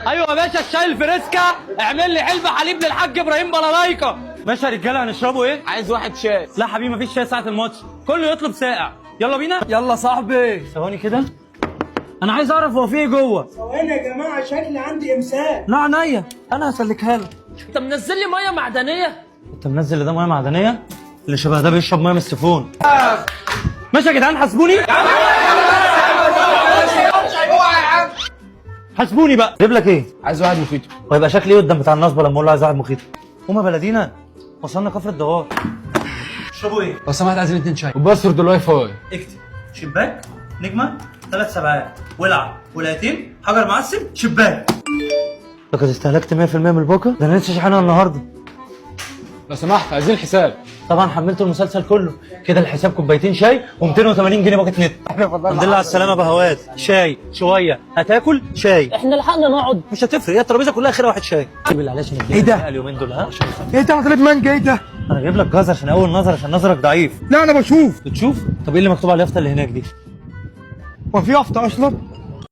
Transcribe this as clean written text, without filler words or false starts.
ايوه يا باشا، الشاي الفريسكا اعمل لي حلبة حليب للحاج ابراهيم بلالايكا. ماشي يا رجاله، هنشربوا ايه؟ عايز واحد شاي. لا حبيبي مفيش شاي ساعة الماتش، كله يطلب ساقع. يلا بينا. يلا صاحبي. ثواني كده، انا عايز اعرف هو في ايه جوه. ثواني يا جماعه، شكلي عندي امساك. لا عينيا، انا هسلكها لك. انت منزل لي ميه معدنيه؟ انت منزل ده ميه معدنيه؟ اللي شبه ده بيشرب ميه من السيفون. ماشي يا جدعان، حاسبوني. حاسبوني بقى. اجيب لك ايه؟ عايز واحد مخيط. وهيبقى شكلي ايه قدام بتاع النصبه لما اقول له عايز واحد مخيط؟ قوم يا بلدينا، وصلنا كفر الدوار. اشربوا ايه؟ لو سمحت عايزين 2 شاي وباسورد الواي فاي. اكتب شباك نجمه 3 سبعات ولع ولايتين حجر معسل شباك. لقد استهلكت 100% من الباقه، ده انا لسه شحنها النهارده. لو سمحت عايزين الحساب. طبعا حملت المسلسل كله كده، الحساب كوبايتين شاي و280 جنيه باقه نت. الحمد لله على السلامه بهوات. شاي شويه هتاكل شاي. احنا لحقنا نقعد. مش هتفرق، هي الترابيزه كلها اخرها واحد شاي. بالله عليك عشان ايه ده؟ اليومين دول ها. ايه ده عطلت مانجا؟ ايه ده؟ انا جايب لك جاز عشان اول نظر، عشان نظرك ضعيف. لا انا بشوف. بتشوف؟ طب ايه اللي مكتوب على اليافطه اللي هناك دي؟ هو في يافطه اصلا؟